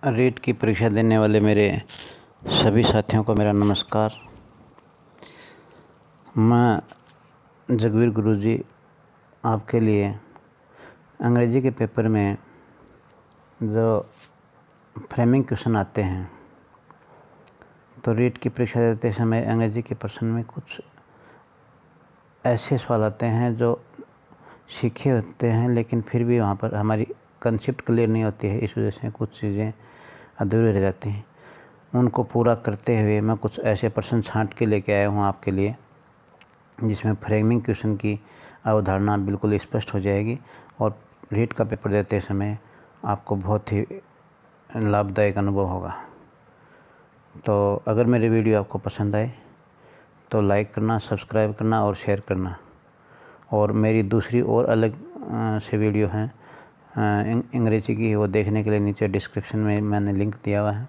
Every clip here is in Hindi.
रीट की परीक्षा देने वाले मेरे सभी साथियों को मेरा नमस्कार। मैं जगवीर गुरुजी आपके लिए अंग्रेजी के पेपर में जो फ्रेमिंग क्वेश्चन आते हैं, तो रीट की परीक्षा देते समय अंग्रेजी के प्रश्न में कुछ ऐसे सवाल आते हैं जो सीखे होते हैं, लेकिन फिर भी वहाँ पर हमारी कंसेप्ट क्लियर नहीं होती है। इस वजह से कुछ चीज़ें अधूरी रह जाती हैं। उनको पूरा करते हुए मैं कुछ ऐसे प्रश्न छांट के लेके आया हूँ आपके लिए, जिसमें फ्रेमिंग क्वेश्चन की अवधारणा बिल्कुल स्पष्ट हो जाएगी और रीट का पेपर देते समय आपको बहुत ही लाभदायक अनुभव होगा। तो अगर मेरी वीडियो आपको पसंद आए तो लाइक करना, सब्सक्राइब करना और शेयर करना। और मेरी दूसरी और अलग से वीडियो हैं अंग्रेजी की, वो देखने के लिए नीचे डिस्क्रिप्शन में मैंने लिंक दिया हुआ है।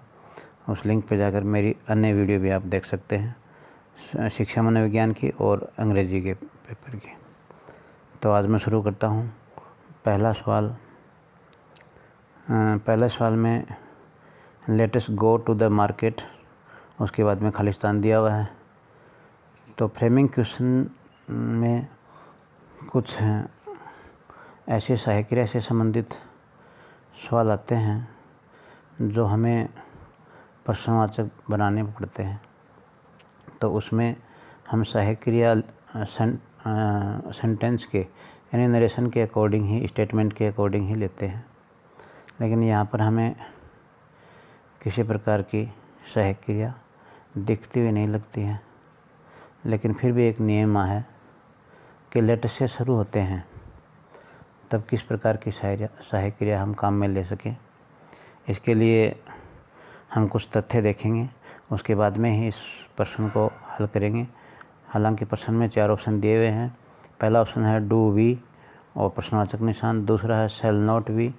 उस लिंक पर जाकर मेरी अन्य वीडियो भी आप देख सकते हैं, शिक्षा मनोविज्ञान की और अंग्रेजी के पेपर की। तो आज मैं शुरू करता हूँ। पहला सवाल में let us go to the market, उसके बाद में खालिस्तान दिया हुआ है। तो फ्रेमिंग क्वेश्चन में कुछ ऐसे सहायक क्रिया से संबंधित सवाल आते हैं जो हमें प्रश्नवाचक बनाने पड़ते हैं। तो उसमें हम सहायक क्रिया सेंटेंस के यानी नरेशन के अकॉर्डिंग ही, स्टेटमेंट के अकॉर्डिंग ही लेते हैं। लेकिन यहाँ पर हमें किसी प्रकार की सहायक क्रिया दिखती हुई नहीं लगती है, लेकिन फिर भी एक नियम है कि लेट से शुरू होते हैं, तब किस प्रकार की सहायक क्रिया हम काम में ले सकें। इसके लिए हम कुछ तथ्य देखेंगे, उसके बाद में ही इस प्रश्न को हल करेंगे। हालांकि प्रश्न में 4 ऑप्शन दिए हुए हैं। पहला ऑप्शन है डू वी और प्रश्नवाचक निशान, दूसरा है शैल नॉट वी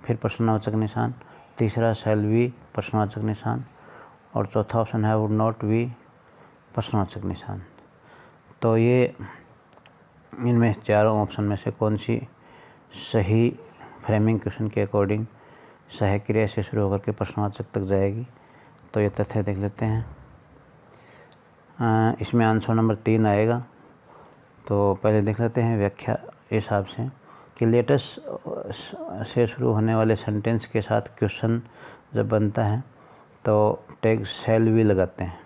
फिर प्रश्नवाचक निशान, तीसरा शैल वी प्रश्नवाचक निशान और चौथा ऑप्शन है वुड नॉट वी प्रश्नवाचक निशान। तो ये इनमें चारों ऑप्शन में से कौन सी सही फ्रेमिंग क्वेश्चन के अकॉर्डिंग सहायक क्रिया से शुरू होकर के प्रश्नवाचक तक जाएगी, तो ये तथ्य देख लेते हैं। इसमें आंसर नंबर 3 आएगा। तो पहले देख लेते हैं व्याख्या हिसाब से कि लेटस से शुरू होने वाले सेंटेंस के साथ क्वेश्चन जब बनता है तो टैग शैल वी लगाते हैं।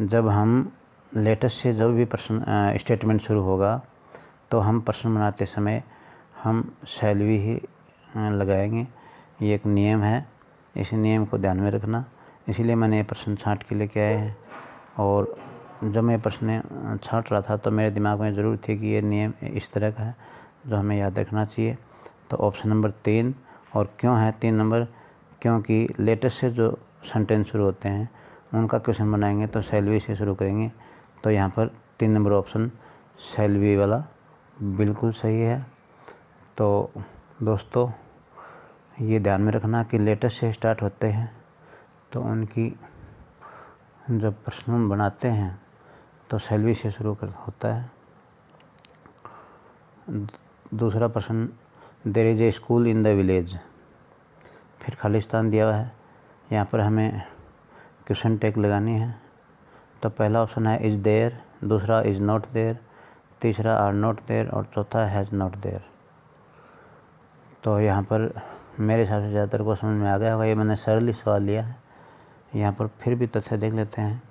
जब हम लेटस से जब भी प्रश्न स्टेटमेंट शुरू होगा तो हम प्रश्न बनाते समय हम शैल वी ही लगाएंगे। ये एक नियम है, इस नियम को ध्यान में रखना। इसीलिए मैंने ये प्रश्न छांट के लेके आए हैं। और जब मैं प्रश्न छांट रहा था तो मेरे दिमाग में ज़रूर थी कि ये नियम इस तरह का है जो हमें याद रखना चाहिए। तो ऑप्शन नंबर 3। और क्यों है 3 नंबर? क्योंकि लेटेस्ट से जो सेंटेंस शुरू होते हैं उनका क्वेश्चन बनाएंगे तो शैल वी से शुरू करेंगे। तो यहाँ पर 3 नंबर ऑप्शन शैल वी वाला बिल्कुल सही है। तो दोस्तों ये ध्यान में रखना कि लेटेस्ट से स्टार्ट होते हैं तो उनकी जब प्रश्न बनाते हैं तो शैल वी से शुरू होता है। दूसरा प्रश्न, there is a school in the village, फिर खालिस्तान दिया हुआ है। यहाँ पर हमें क्वेश्चन टैग लगानी है। तो पहला ऑप्शन है इज़ देयर, दूसरा इज़ नॉट देयर, तीसरा आर नॉट देयर और चौथा हैज़ नॉट देयर। तो यहाँ पर मेरे हिसाब से ज़्यादातर को समझ में आ गया होगा। ये मैंने सरली सवाल लिया है। यहाँ पर फिर भी तथ्य देख लेते हैं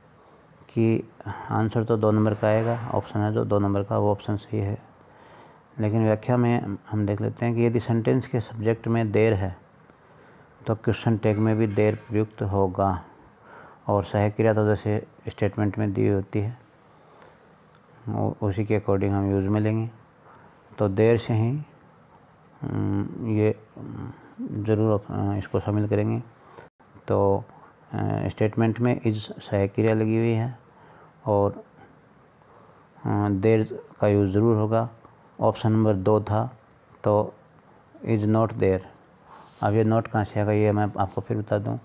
कि आंसर तो 2 नंबर का आएगा। ऑप्शन है जो 2 नंबर का, वो ऑप्शन सही है। लेकिन व्याख्या में हम देख लेते हैं कि यदि सेंटेंस के सब्जेक्ट में देर है तो क्वेश्चन टैग में भी देर प्रयुक्त होगा। और सहायक क्रिया तो जैसे स्टेटमेंट में दी होती है उसी के अकॉर्डिंग हम यूज़ में लेंगे। तो देर से ही ये ज़रूर इसको शामिल करेंगे। तो स्टेटमेंट में इज़ सहायक क्रिया लगी हुई है और देर का यूज़ ज़रूर होगा। ऑप्शन नंबर 2 था तो इज़ नॉट देयर। अब ये नोट कहाँ से आएगा, ये मैं आपको फिर बता दूं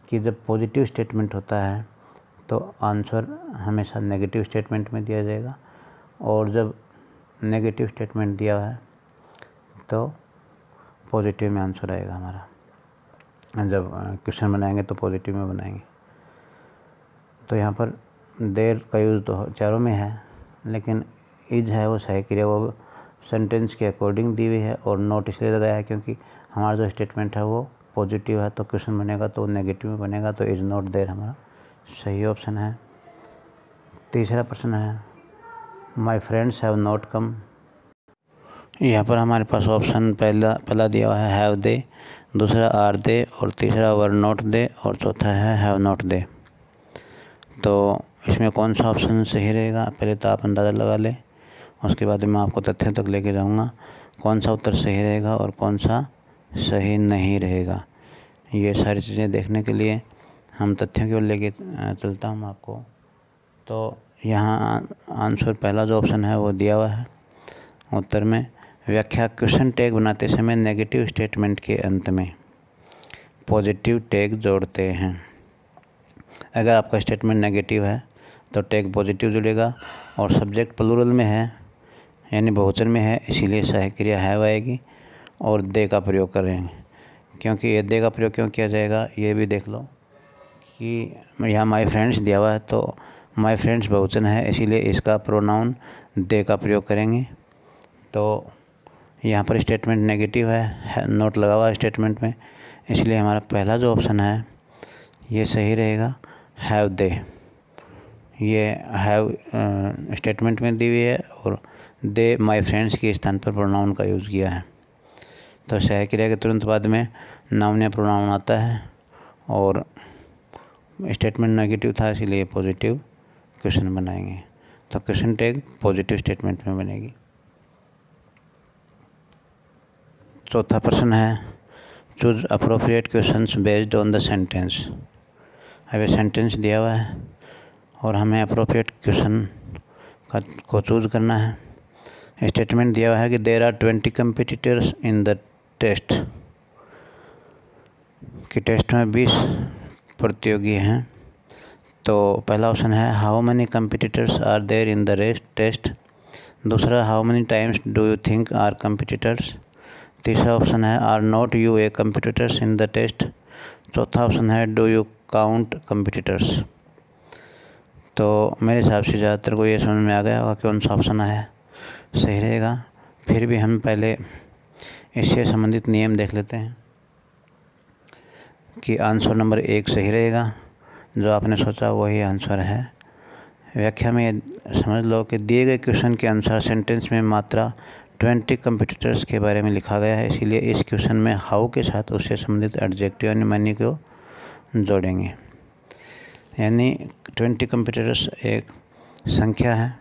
कि जब पॉजिटिव स्टेटमेंट होता है तो आंसर हमेशा नेगेटिव स्टेटमेंट में दिया जाएगा, और जब नेगेटिव स्टेटमेंट दिया है तो पॉजिटिव में आंसर आएगा हमारा। जब क्वेश्चन बनाएंगे तो पॉजिटिव में बनाएंगे। तो यहाँ पर देर का यूज़ तो चारों में है, लेकिन इज है वो सहायक क्रिया, वो सेंटेंस के अकॉर्डिंग दी हुई है, और नोट इसलिए लगाया है क्योंकि हमारा जो स्टेटमेंट है वो पॉजिटिव है, तो क्वेश्चन बनेगा तो नेगेटिव में बनेगा, तो इज़ नॉट देयर हमारा सही ऑप्शन है। तीसरा प्रश्न है my friends have not come. यहाँ पर हमारे पास ऑप्शन पहला दिया हुआ है हैव दे, दूसरा आर दे, और तीसरा वर नॉट दे, और चौथा है हैव नॉट दे। तो इसमें कौन सा ऑप्शन सही रहेगा, पहले तो आप अंदाज़ा लगा लें, उसके बाद मैं आपको तथ्यों तक लेके जाऊँगा कौन सा उत्तर सही रहेगा और कौन सा सही नहीं रहेगा। ये सारी चीज़ें देखने के लिए हम तथ्यों की ओर लेके चलता हूँ आपको। तो यहाँ आंसर पहला जो ऑप्शन है वो दिया हुआ है उत्तर में। व्याख्या क्वेश्चन टैग बनाते समय नेगेटिव स्टेटमेंट के अंत में पॉजिटिव टैग जोड़ते हैं। अगर आपका स्टेटमेंट नेगेटिव है तो टैग पॉजिटिव जुड़ेगा, और सब्जेक्ट प्लूरल में है यानी बहुवचन में है, इसीलिए सहायक क्रिया हैव आएगी और दे का प्रयोग करेंगे। क्योंकि ये दे का प्रयोग क्यों किया जाएगा ये भी देख लो कि यहाँ माय फ्रेंड्स दिया हुआ है, तो माय फ्रेंड्स बहुवचन है, इसीलिए इसका प्रोनाउन दे का प्रयोग करेंगे। तो यहाँ पर स्टेटमेंट नेगेटिव है, नोट लगा हुआ है स्टेटमेंट में, इसलिए हमारा पहला जो ऑप्शन है ये सही रहेगा, हैव दे। ये हैव स्टेटमेंट में दी हुई है और दे माय फ्रेंड्स के स्थान पर प्रोनाउन का यूज़ किया है। तो सहायक क्रिया के तुरंत बाद में नाउन या प्रोनाउन आता है, और स्टेटमेंट नेगेटिव था इसीलिए पॉजिटिव क्वेश्चन बनाएंगे। तो क्वेश्चन टैग पॉजिटिव स्टेटमेंट में बनेगी। चौथा प्रश्न है choose appropriate questions based on the sentence. अब ये सेंटेंस दिया हुआ है और हमें अप्रोप्रिएट क्वेश्चन को चूज करना है। स्टेटमेंट दिया हुआ है कि there are 20 competitors in the test, कि टेस्ट में 20 प्रतियोगी हैं। तो पहला ऑप्शन है how many competitors are there in the test, दूसरा how many times do you think are competitors, तीसरा ऑप्शन है are not you a competitors in the test, चौथा ऑप्शन है डू यू काउंट कंपिटिटर्स। तो मेरे हिसाब से ज़्यादातर को ये समझ में आ गया होगा कि कौन सा ऑप्शन है सही रहेगा। फिर भी हम पहले इससे संबंधित नियम देख लेते हैं कि आंसर नंबर 1 सही रहेगा, जो आपने सोचा वही आंसर है। व्याख्या में समझ लो कि दिए गए क्वेश्चन के अनुसार सेंटेंस में मात्रा 20 कंपिटिटर्स के बारे में लिखा गया है, इसीलिए इस क्वेश्चन में हाउ के साथ उससे संबंधित एडजेक्टिव यानी मनी को जोड़ेंगे। यानी 20 कंपिटिटर्स एक संख्या है,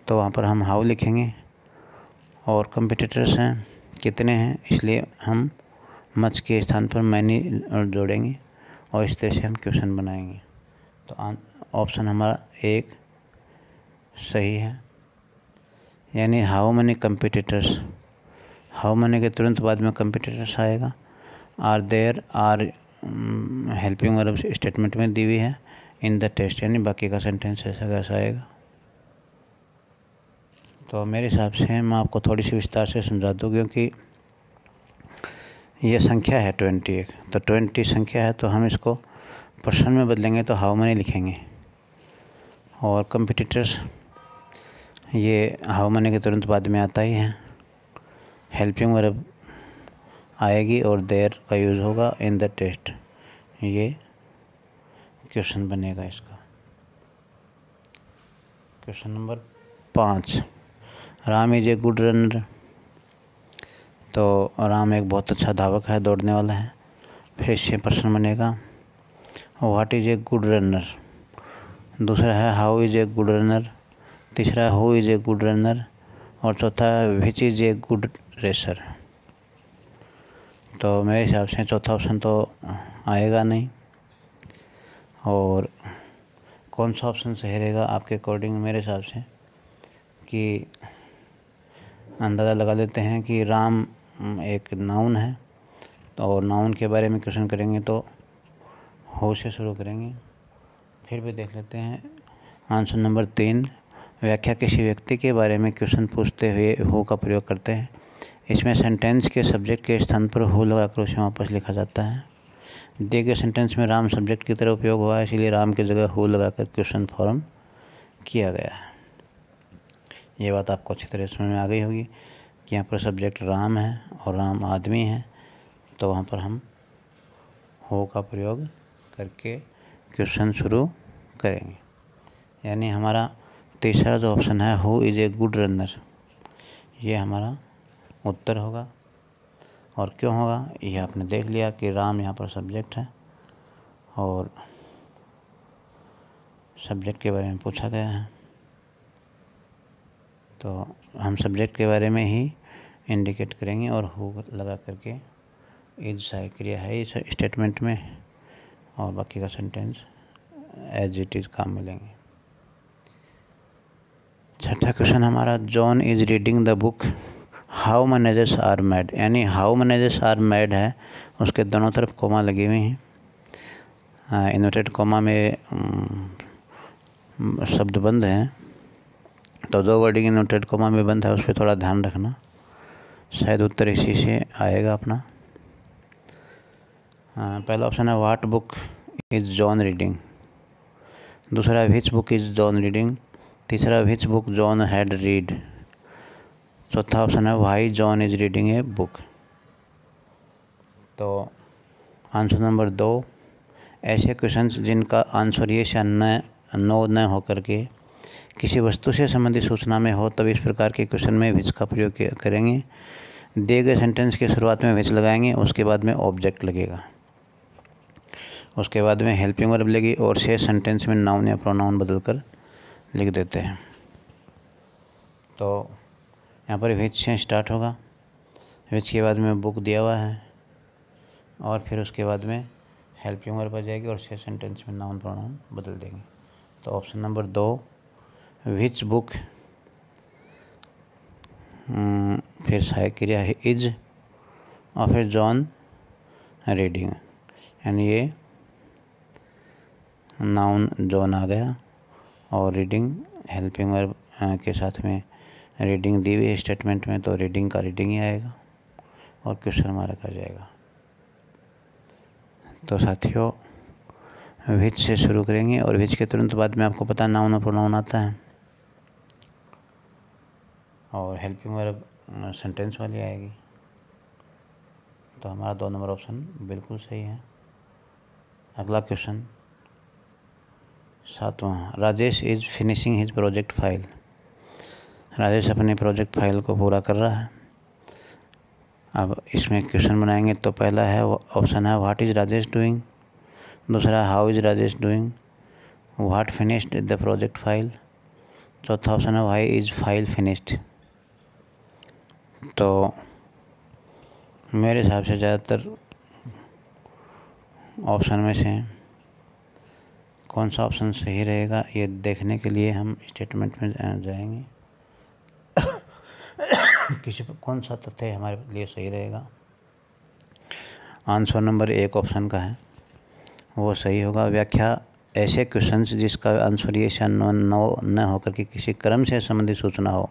तो वहाँ पर हम हाउ लिखेंगे, और कंपिटिटर्स हैं कितने हैं, इसलिए हम मच के स्थान पर मैनी जोड़ेंगे, और इस तरह से हम क्वेश्चन बनाएंगे। तो ऑप्शन हमारा 1 सही है, यानी how many competitors, how many के तुरंत बाद में कंपिटिटर्स आएगा। Are there are helping verb statement में दी हुई है इन द टेस्ट, यानी बाकी का सेंटेंस ऐसा कैसा आएगा। तो मेरे हिसाब से मैं आपको थोड़ी सी विस्तार से समझा दूँ, क्योंकि ये संख्या है 21, तो 20 संख्या है, तो हम इसको पर्सन में बदलेंगे तो हाउ मनी लिखेंगे, और कंपिटिटर्स ये हाउ मनी के तुरंत बाद में आता ही है, हेल्पिंग वर्ब आएगी और देयर का यूज़ होगा इन द टेस्ट, ये क्वेश्चन बनेगा इसका। Question number 5, Ram is a good runner. तो राम एक बहुत अच्छा धावक है, दौड़ने वाला है। फिर इससे प्रश्न बनेगा what is a good runner, दूसरा है how is a good runner, तीसरा who is a good runner, और चौथा which is a good racer. तो मेरे हिसाब से चौथा ऑप्शन तो आएगा नहीं, और कौन सा ऑप्शन सही रहेगा आपके अकॉर्डिंग मेरे हिसाब से कि अंदाज़ा लगा लेते हैं कि राम एक नाउन है, और नाउन के बारे में क्वेश्चन करेंगे तो हो से शुरू करेंगे। फिर भी देख लेते हैं आंसर नंबर 3, व्याख्या किसी व्यक्ति के बारे में क्वेश्चन पूछते हुए हो का प्रयोग करते हैं। इसमें सेंटेंस के सब्जेक्ट के स्थान पर हो लगाकर उसे वापस लिखा जाता है। दिए गए सेंटेंस में राम सब्जेक्ट की तरह उपयोग हुआ है, इसीलिए राम की जगह हु लगाकर क्वेश्चन फॉर्म किया गया है। ये बात आपको अच्छी तरह समझ में आ गई होगी कि यहाँ पर सब्जेक्ट राम है और राम आदमी है, तो वहाँ पर हम हो का प्रयोग करके क्वेश्चन शुरू करेंगे। यानी हमारा तीसरा जो ऑप्शन है who is a good runner, ये हमारा उत्तर होगा। और क्यों होगा ये आपने देख लिया कि राम यहाँ पर सब्जेक्ट है और सब्जेक्ट के बारे में पूछा गया है, तो हम सब्जेक्ट के बारे में ही इंडिकेट करेंगे और हु लगा करके इज सहायक क्रिया है इस स्टेटमेंट में, और बाकी का सेंटेंस एज इट इज़ काम मिलेंगे। छठा क्वेश्चन हमारा, John is reading the book how managers are mad, यानी हाउ मैनेजर्स आर मैड है, उसके दोनों तरफ कोमा लगी हुई हैं, इन्वर्टेड कोमा में शब्द बंद हैं, तो जो वर्डिंग इन्वर्टेड कोमा में बंद है उस पर थोड़ा ध्यान रखना, शायद उत्तर इसी से आएगा अपना। पहला ऑप्शन है what book is John reading, दूसरा which book is John reading, तीसरा which book John had read, चौथा ऑप्शन है why John is reading a book. तो आंसर नंबर 2, ऐसे क्वेश्चंस जिनका आंसर येस या नो न हो करके किसी वस्तु से संबंधित सूचना में हो, तब इस प्रकार के क्वेश्चन में विच का प्रयोग करेंगे। दिए गए सेंटेंस के शुरुआत में विच लगाएंगे, उसके बाद में ऑब्जेक्ट लगेगा, उसके बाद में हेल्पिंग वर्ब लगी और शेष सेंटेंस में नाउन या प्रोनाउन बदल कर लिख देते हैं। तो यहाँ पर विच से स्टार्ट होगा, विच के बाद में बुक दिया हुआ है और फिर उसके बाद में हेल्पिंग वर्ब आ जाएगी और शेष सेंटेंस में नाउन प्रोनाउन बदल देंगे। तो ऑप्शन नंबर 2 विच बुक, फिर सहायक क्रिया है इज और फिर जॉन रीडिंग, यानी ये नाउन जॉन आ गया और रीडिंग हेल्पिंग वर्ब के साथ में रीडिंग दी हुई स्टेटमेंट में, तो रीडिंग का रीडिंग ही आएगा और क्वेश्चन मार्क आ जाएगा। तो साथियों विच से शुरू करेंगे और विच के तुरंत बाद में आपको पता नाउन और प्रोनाउन आता है और हेल्पिंग वर्ब सेंटेंस वाली आएगी। तो हमारा 2 नंबर ऑप्शन बिल्कुल सही है। अगला क्वेश्चन 7वां, Rajesh is finishing his project file, राजेश अपने प्रोजेक्ट फाइल को पूरा कर रहा है। अब इसमें क्वेश्चन बनाएंगे, तो पहला है ऑप्शन है व्हाट इज़ राजेश डूइंग, दूसरा how is Rajesh doing, what finished the project file, चौथा ऑप्शन है व्हाई इज़ फाइल फिनिश्ड। तो मेरे हिसाब से ज़्यादातर ऑप्शन में से कौन सा ऑप्शन सही रहेगा ये देखने के लिए हम स्टेटमेंट में जाएंगे किसी पर कौन सा तथ्य हमारे लिए सही रहेगा। आंसर नंबर 1 ऑप्शन का है वो सही होगा। व्याख्या, ऐसे क्वेश्चंस जिसका आंसर येस या नो न होकर के किसी क्रम से संबंधित सूचना हो,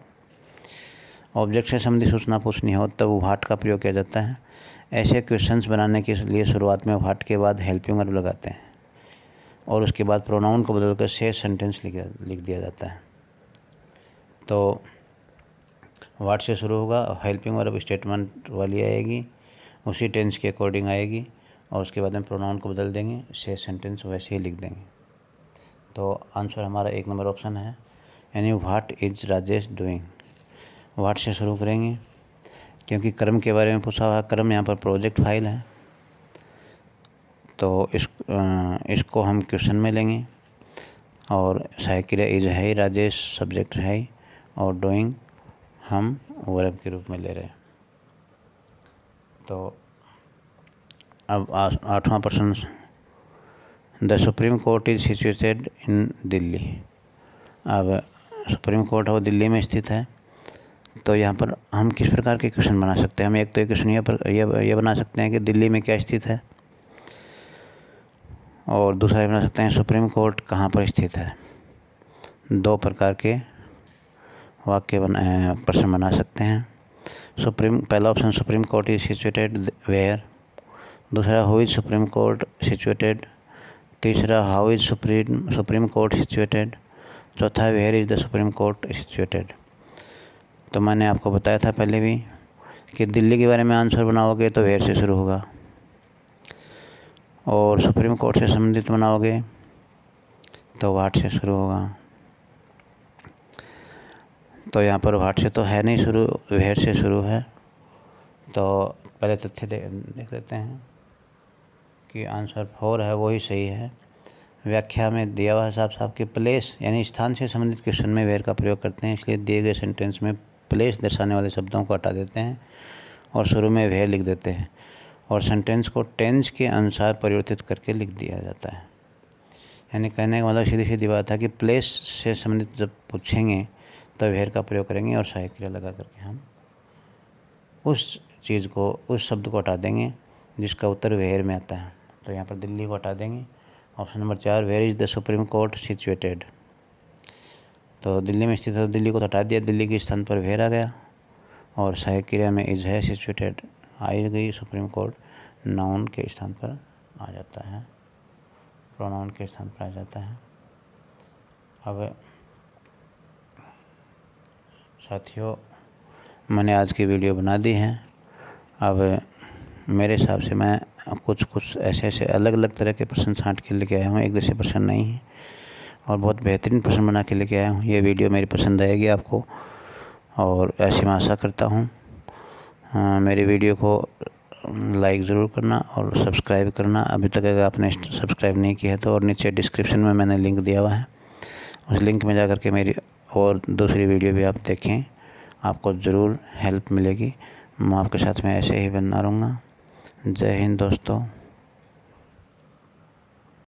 ऑब्जेक्ट से संबंधित सूचना पूछनी हो, तब व्हाट का प्रयोग किया जाता है। ऐसे क्वेश्चंस बनाने के लिए शुरुआत में व्हाट के बाद हेल्पिंग वर्ब लगाते हैं और उसके बाद प्रोनाउन को बदलकर शेष सेंटेंस लिख दिया जाता है। तो व्हाट से शुरू होगा, हेल्पिंग वर्ब स्टेटमेंट वाली आएगी, उसी टेंस के अकॉर्डिंग आएगी और उसके बाद में प्रोनाउन को बदल देंगे, शेष सेंटेंस वैसे ही लिख देंगे। तो आंसर हमारा 1 नंबर ऑप्शन है, यानी what is Rajesh doing. What से शुरू करेंगे क्योंकि क्रम के बारे में पूछा हुआ, क्रम यहाँ पर प्रोजेक्ट फाइल है, तो इसको हम क्वेश्चन में लेंगे और सहायक क्रिया इज है, राजेश सब्जेक्ट है और डूइंग हम वर्ब के रूप में ले रहे हैं। तो अब 8वां प्रश्न, the supreme court is situated in Delhi. अब सुप्रीम कोर्ट है वो दिल्ली में स्थित है, तो यहाँ पर हम किस प्रकार के क्वेश्चन बना सकते हैं। हम एक तो एक क्वेश्चन ये बना सकते हैं कि दिल्ली में क्या स्थित है, और दूसरा ये बना सकते हैं सुप्रीम कोर्ट कहाँ पर स्थित है। 2 प्रकार के वाक्य प्रश्न बना सकते हैं। पहला option supreme court is situated where, दूसरा who is supreme court situated, तीसरा how is supreme court situated, चौथा where is the supreme court situated. तो मैंने आपको बताया था पहले भी कि दिल्ली के बारे में आंसर बनाओगे तो वेयर से शुरू होगा, और सुप्रीम कोर्ट से संबंधित बनाओगे तो व्हाट से शुरू होगा। तो यहाँ पर व्हाट से तो है नहीं शुरू, वेयर से शुरू है। तो पहले तथ्य देख लेते हैं कि आंसर 4 है, वही सही है। व्याख्या में दिया हुआ है साफ साफ कि प्लेस यानी स्थान से संबंधित क्वेश्चन में वेयर का प्रयोग करते हैं, इसलिए दिए गए सेंटेंस में प्लेस दर्शाने वाले शब्दों को हटा देते हैं और शुरू में वेयर लिख देते हैं, और सेंटेंस को टेंस के अनुसार परिवर्तित करके लिख दिया जाता है। यानी कहने का मतलब सीधी सीधी बात है कि प्लेस से संबंधित जब पूछेंगे तो वेयर का प्रयोग करेंगे और सहायक क्रिया लगा करके हम उस चीज़ को, उस शब्द को हटा देंगे जिसका उत्तर वेयर में आता है। तो यहाँ पर दिल्ली को हटा देंगे। Option number 4, where is the supreme court situated. तो दिल्ली में स्थित है, तो दिल्ली को तो हटा दिया, दिल्ली के स्थान पर वेयर आ गया, और सहायक क्रिया में इज़ है, सिचुएटेड आई गई, सुप्रीम कोर्ट नाउन के स्थान पर आ जाता है, प्रोनाउन के स्थान पर आ जाता है। अब साथियों, मैंने आज की वीडियो बना दी है। अब मेरे हिसाब से मैं कुछ ऐसे अलग अलग तरह के प्रश्न छांट के लेके आया हूँ, एक जैसे प्रश्न नहीं है, और बहुत बेहतरीन प्रश्न बना के लेके आया हूँ। ये वीडियो मेरी पसंद आएगी आपको, और ऐसी मैं आशा करता हूँ। मेरी वीडियो को लाइक ज़रूर करना और सब्सक्राइब करना अभी तक अगर आपने सब्सक्राइब नहीं किया है तो, और नीचे डिस्क्रिप्शन में मैंने लिंक दिया हुआ है, उस लिंक में जा कर के मेरी और दूसरी वीडियो भी आप देखें, आपको ज़रूर हेल्प मिलेगी। मैं आपके साथ में ऐसे ही बना रहूँगा। जय हिंद दोस्तों।